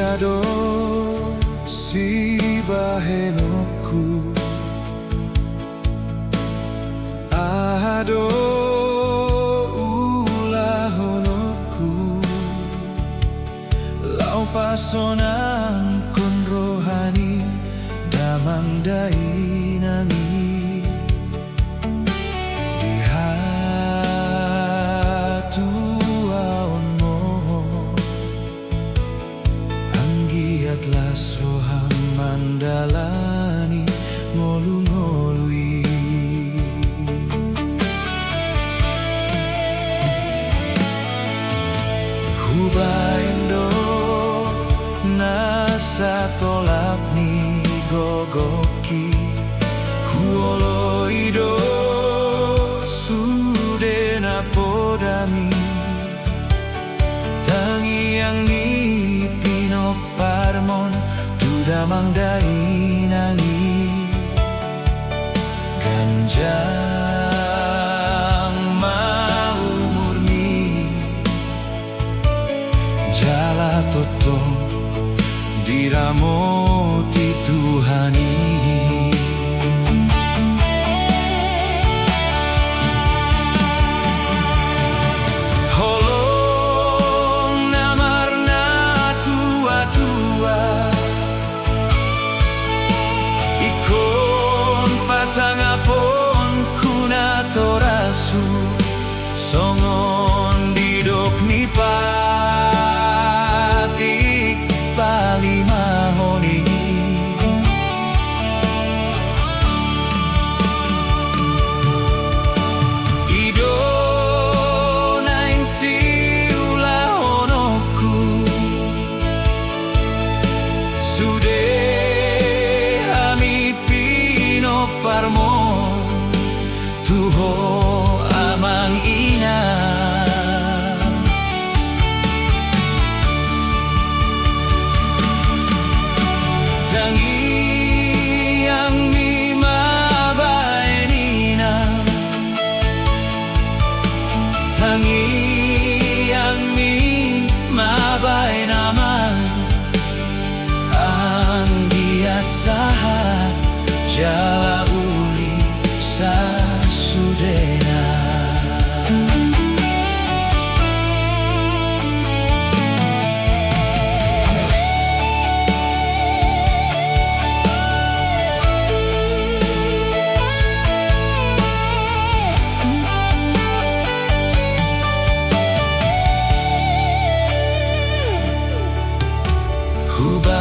Ado si bahenoku, ado ulah honoku, lau pasonang kon rohani damang dai nangi di hatu aonmo anggiatlas roham mandalani ngolu-ngolui Hubaindo nasa tolap ni gogoki huoloido sudena podami tangiang ni pinoparmon tudamang dai nangi ganjang mau murni jala totong diramoti Tuhani holong namarna tua-tua ikon pasangapon kuna torasu songon didok nipatik palimahoni ido naing siula honoku sude ami pino parmo tuho amang ina tangiang mi mabaenina tangiang mi mabaenaman anggiat saha jala uli sasudena Hubaindo